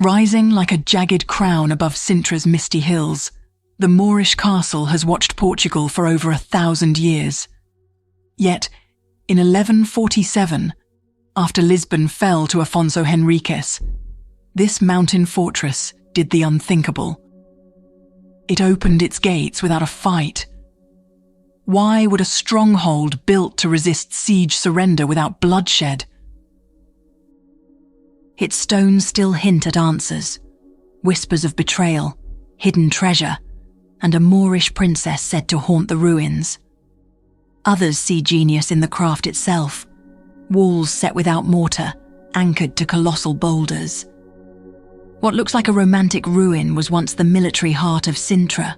Rising like a jagged crown above Sintra's misty hills, the Moorish Castle has watched Portugal for over 1,000 years. Yet, in 1147, after Lisbon fell to Afonso Henriques, this mountain fortress did the unthinkable. It opened its gates without a fight. Why would a stronghold built to resist siege surrender without bloodshed? Its stones still hint at answers, whispers of betrayal, hidden treasure, and a Moorish princess said to haunt the ruins. Others see genius in the craft itself, walls set without mortar, anchored to colossal boulders. What looks like a romantic ruin was once the military heart of Sintra.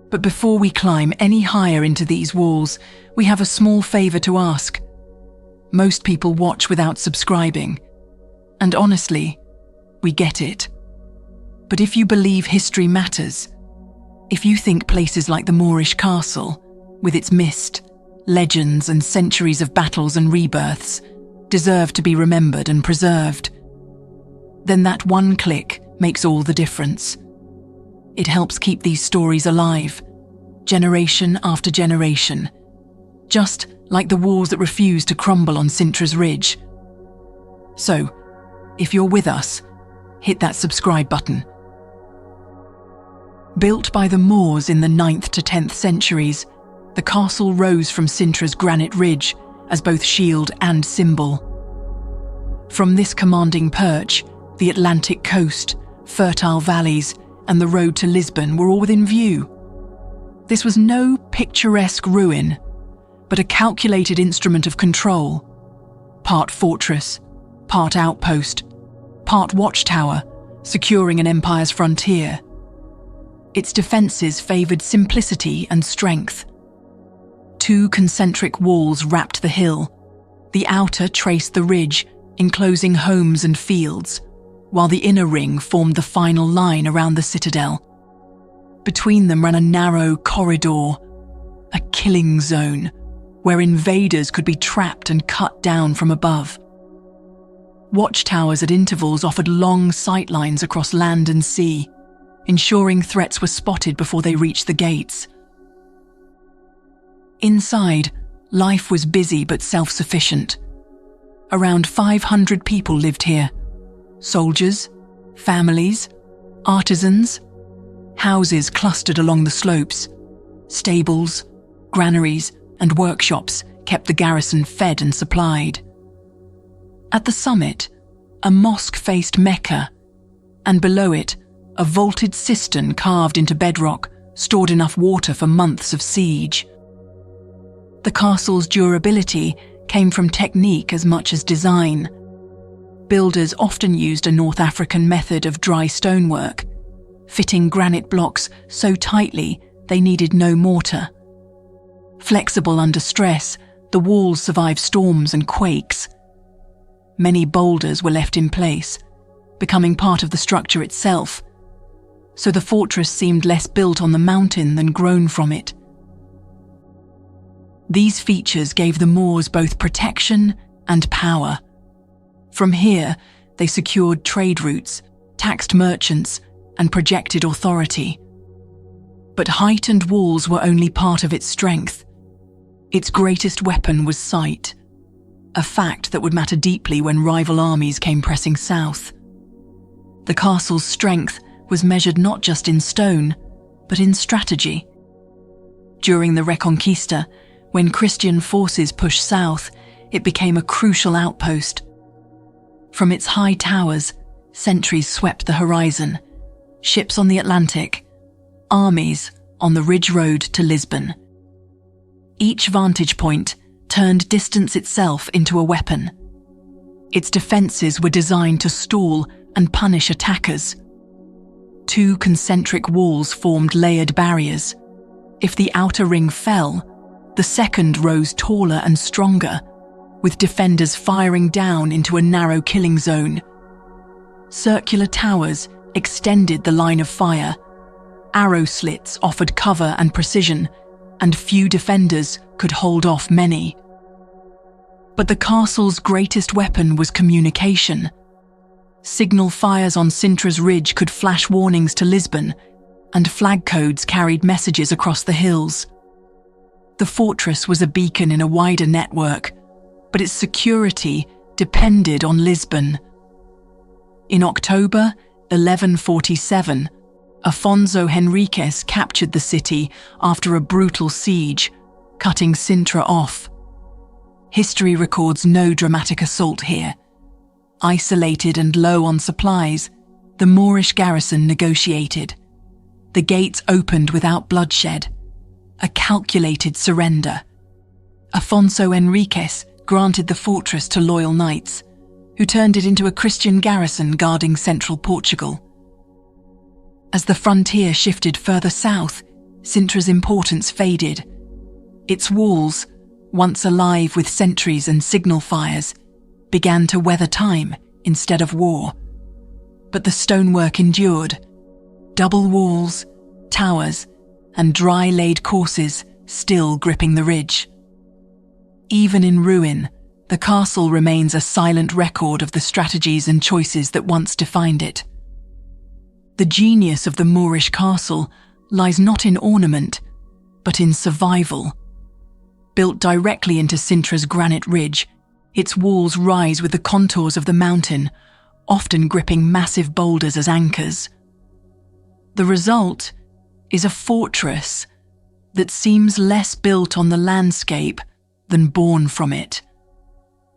But before we climb any higher into these walls, we have a small favour to ask. Most people watch without subscribing. And honestly, we get it. But if you believe history matters, if you think places like the Moorish Castle, with its mist, legends and centuries of battles and rebirths, deserve to be remembered and preserved, then that one click makes all the difference. It helps keep these stories alive, generation after generation, just like the walls that refuse to crumble on Sintra's ridge. So, if you're with us, hit that subscribe button. Built by the Moors in the 9th to 10th centuries, the castle rose from Sintra's granite ridge as both shield and symbol. From this commanding perch, the Atlantic coast, fertile valleys, and the road to Lisbon were all within view. This was no picturesque ruin, but a calculated instrument of control. Part fortress, part outpost, part watchtower, securing an empire's frontier. Its defences favoured simplicity and strength. 2 concentric walls wrapped the hill. The outer traced the ridge, enclosing homes and fields, while the inner ring formed the final line around the citadel. Between them ran a narrow corridor, a killing zone, where invaders could be trapped and cut down from above. Watchtowers at intervals offered long sightlines across land and sea, ensuring threats were spotted before they reached the gates. Inside, life was busy but self-sufficient. Around 500 people lived here. Soldiers, families, artisans, houses clustered along the slopes. Stables, granaries, and workshops kept the garrison fed and supplied. At the summit, a mosque faced Mecca, and below it, a vaulted cistern carved into bedrock stored enough water for months of siege. The castle's durability came from technique as much as design. Builders often used a North African method of dry stonework, fitting granite blocks so tightly they needed no mortar. Flexible under stress, the walls survived storms and quakes. Many boulders were left in place, becoming part of the structure itself, so the fortress seemed less built on the mountain than grown from it. These features gave the Moors both protection and power. From here, they secured trade routes, taxed merchants, and projected authority. But height and walls were only part of its strength. Its greatest weapon was sight, a fact that would matter deeply when rival armies came pressing south. The castle's strength was measured not just in stone, but in strategy. During the Reconquista, when Christian forces pushed south, it became a crucial outpost. From its high towers, sentries swept the horizon, ships on the Atlantic, armies on the ridge road to Lisbon. Each vantage point turned distance itself into a weapon. Its defences were designed to stall and punish attackers. 2 concentric walls formed layered barriers. If the outer ring fell, the second rose taller and stronger, with defenders firing down into a narrow killing zone. Circular towers extended the line of fire. Arrow slits offered cover and precision, and few defenders could hold off many. But the castle's greatest weapon was communication. Signal fires on Sintra's ridge could flash warnings to Lisbon, and flag codes carried messages across the hills. The fortress was a beacon in a wider network, but its security depended on Lisbon. In October 1147, Afonso Henriques captured the city after a brutal siege, cutting Sintra off. History records no dramatic assault here. Isolated and low on supplies, the Moorish garrison negotiated. The gates opened without bloodshed, a calculated surrender. Afonso Henriques granted the fortress to loyal knights, who turned it into a Christian garrison guarding central Portugal. As the frontier shifted further south, Sintra's importance faded. Its walls, once alive with sentries and signal fires, began to weather time instead of war. But the stonework endured. Double walls, towers, and dry-laid courses still gripping the ridge. Even in ruin, the castle remains a silent record of the strategies and choices that once defined it. The genius of the Moorish castle lies not in ornament, but in survival. Built directly into Sintra's granite ridge, its walls rise with the contours of the mountain, often gripping massive boulders as anchors. The result is a fortress that seems less built on the landscape than born from it.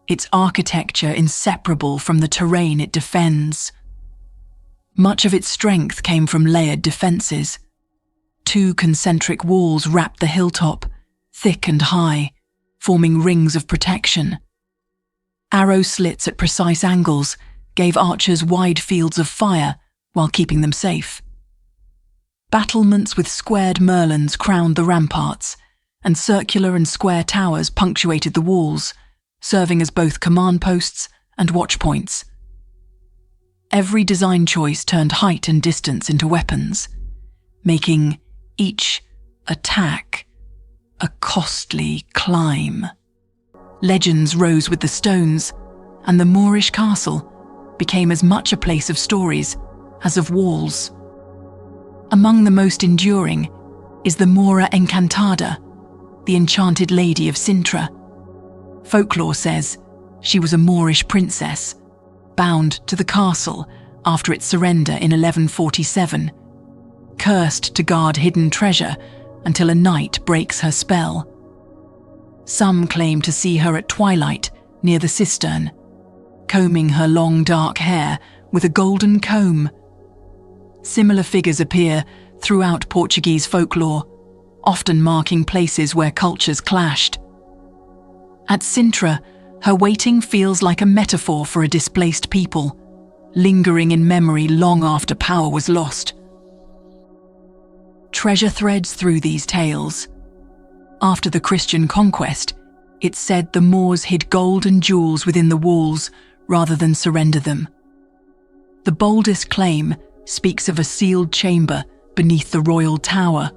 Its architecture inseparable from the terrain it defends. Much of its strength came from layered defences. 2 concentric walls wrapped the hilltop, thick and high, forming rings of protection. Arrow slits at precise angles gave archers wide fields of fire while keeping them safe. Battlements with squared merlons crowned the ramparts, and circular and square towers punctuated the walls, serving as both command posts and watch points. Every design choice turned height and distance into weapons, making each attack a costly climb. Legends rose with the stones, and the Moorish castle became as much a place of stories as of walls. Among the most enduring is the Mora Encantada, the enchanted lady of Sintra. Folklore says she was a Moorish princess, bound to the castle after its surrender in 1147, cursed to guard hidden treasure until a knight breaks her spell. Some claim to see her at twilight near the cistern, combing her long dark hair with a golden comb. Similar figures appear throughout Portuguese folklore, often marking places where cultures clashed. At Sintra, her waiting feels like a metaphor for a displaced people, lingering in memory long after power was lost. Treasure threads through these tales. After the Christian conquest, it's said the Moors hid gold and jewels within the walls rather than surrender them. The boldest claim speaks of a sealed chamber beneath the royal tower,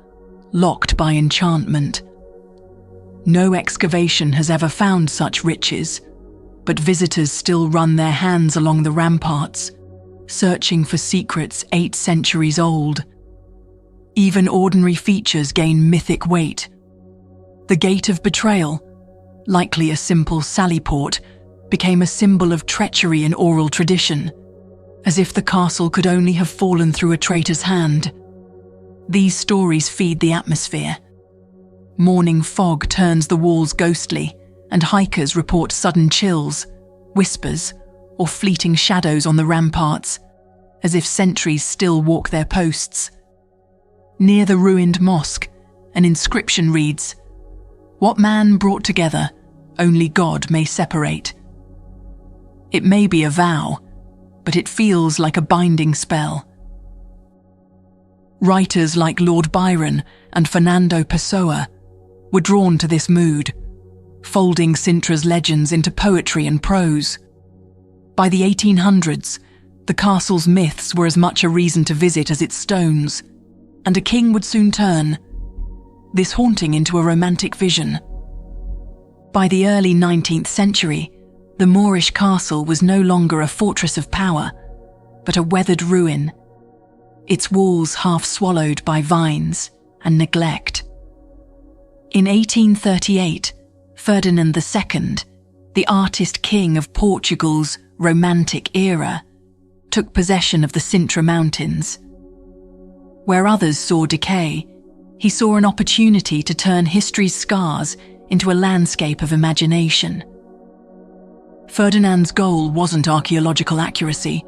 locked by enchantment. No excavation has ever found such riches, but visitors still run their hands along the ramparts, searching for secrets 8 centuries old. Even ordinary features gain mythic weight. The Gate of Betrayal, likely a simple sally port, became a symbol of treachery in oral tradition, as if the castle could only have fallen through a traitor's hand. These stories feed the atmosphere. Morning fog turns the walls ghostly, and hikers report sudden chills, whispers, or fleeting shadows on the ramparts, as if sentries still walk their posts. Near the ruined mosque, an inscription reads, "What man brought together, only God may separate." It may be a vow, but it feels like a binding spell. Writers like Lord Byron and Fernando Pessoa were drawn to this mood, folding Sintra's legends into poetry and prose. By the 1800s, the castle's myths were as much a reason to visit as its stones, and a king would soon turn this haunting into a romantic vision. By the early 19th century, the Moorish castle was no longer a fortress of power, but a weathered ruin, its walls half swallowed by vines and neglect. In 1838, Ferdinand II, the artist king of Portugal's Romantic era, took possession of the Sintra mountains. Where others saw decay, he saw an opportunity to turn history's scars into a landscape of imagination. Ferdinand's goal wasn't archaeological accuracy.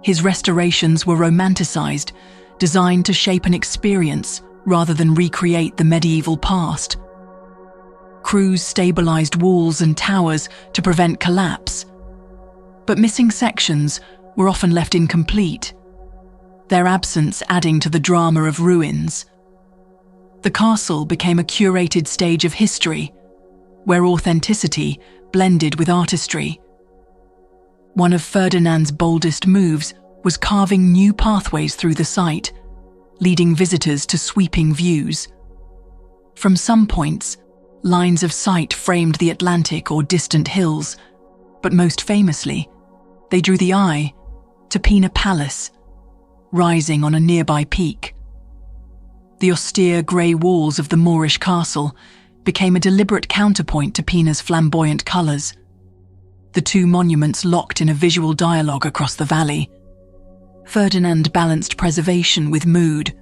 His restorations were romanticized, designed to shape an experience rather than recreate the medieval past. Crews stabilized walls and towers to prevent collapse, but missing sections were often left incomplete, their absence adding to the drama of ruins. The castle became a curated stage of history, where authenticity blended with artistry. One of Ferdinand's boldest moves was carving new pathways through the site, leading visitors to sweeping views. From some points, lines of sight framed the Atlantic or distant hills, but most famously, they drew the eye to Pina Palace, rising on a nearby peak. The austere grey walls of the Moorish castle became a deliberate counterpoint to Pina's flamboyant colours. The two monuments locked in a visual dialogue across the valley. Ferdinand balanced preservation with mood.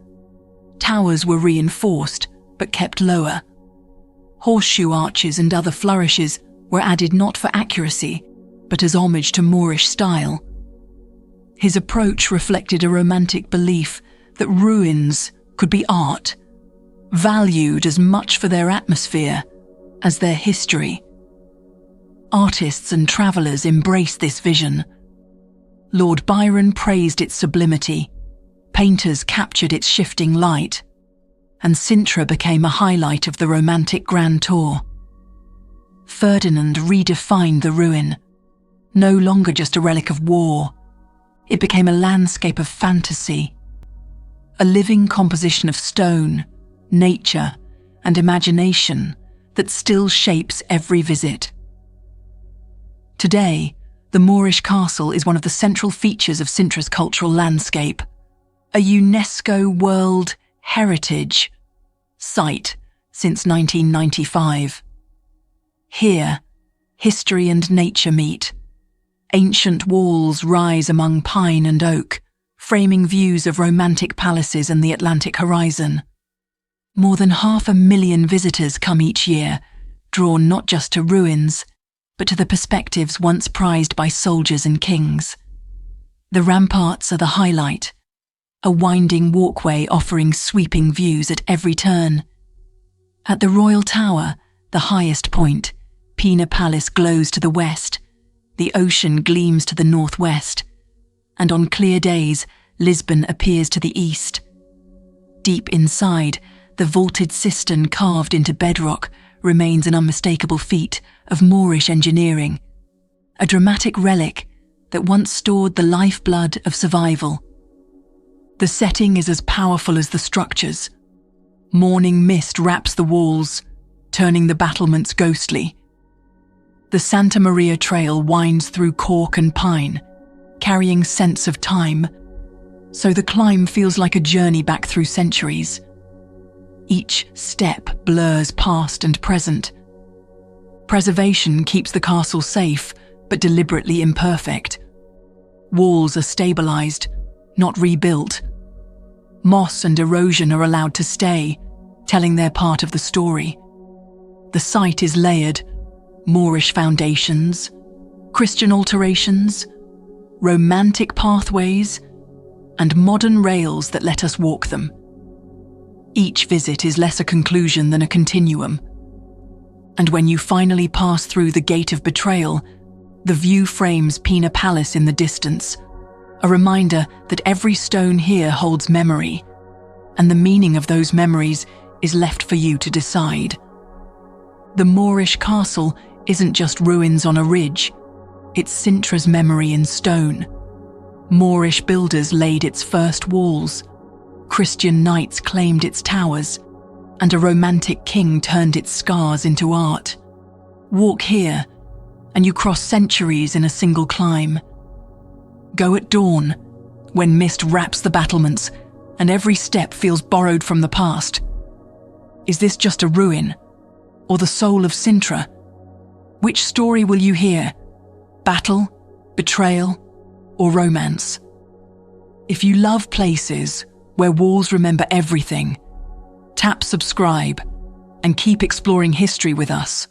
Towers were reinforced, but kept lower. Horseshoe arches and other flourishes were added not for accuracy, but as homage to Moorish style. His approach reflected a romantic belief that ruins could be art, valued as much for their atmosphere as their history. Artists and travellers embraced this vision. Lord Byron praised its sublimity, painters captured its shifting light, and Sintra became a highlight of the romantic grand tour. Ferdinand redefined the ruin, no longer just a relic of war. It became a landscape of fantasy, a living composition of stone, nature, and imagination that still shapes every visit. Today, the Moorish Castle is one of the central features of Sintra's cultural landscape, a UNESCO World Heritage Site since 1995. Here, history and nature meet. Ancient walls rise among pine and oak, framing views of romantic palaces and the Atlantic horizon. More than 500,000 visitors come each year, drawn not just to ruins, but to the perspectives once prized by soldiers and kings. The ramparts are the highlight, a winding walkway offering sweeping views at every turn. At the Royal Tower, the highest point, Pina Palace glows to the west, the ocean gleams to the northwest, and on clear days, Lisbon appears to the east. Deep inside, the vaulted cistern carved into bedrock remains an unmistakable feat of Moorish engineering, a dramatic relic that once stored the lifeblood of survival. The setting is as powerful as the structures. Morning mist wraps the walls, turning the battlements ghostly. The Santa Maria Trail winds through cork and pine, carrying scents of time, so the climb feels like a journey back through centuries. Each step blurs past and present. Preservation keeps the castle safe, but deliberately imperfect. Walls are stabilized, not rebuilt. Moss and erosion are allowed to stay, telling their part of the story. The site is layered: Moorish foundations, Christian alterations, romantic pathways, and modern rails that let us walk them. Each visit is less a conclusion than a continuum. And when you finally pass through the gate of betrayal, the view frames Pina Palace in the distance, a reminder that every stone here holds memory, and the meaning of those memories is left for you to decide. The Moorish castle isn't just ruins on a ridge, it's Sintra's memory in stone. Moorish builders laid its first walls, Christian knights claimed its towers, and a romantic king turned its scars into art. Walk here, and you cross centuries in a single climb. Go at dawn, when mist wraps the battlements and every step feels borrowed from the past? Is this just a ruin, or the soul of Sintra? Which story will you hear? Battle, betrayal, or romance? If you love places where walls remember everything, tap subscribe and keep exploring history with us.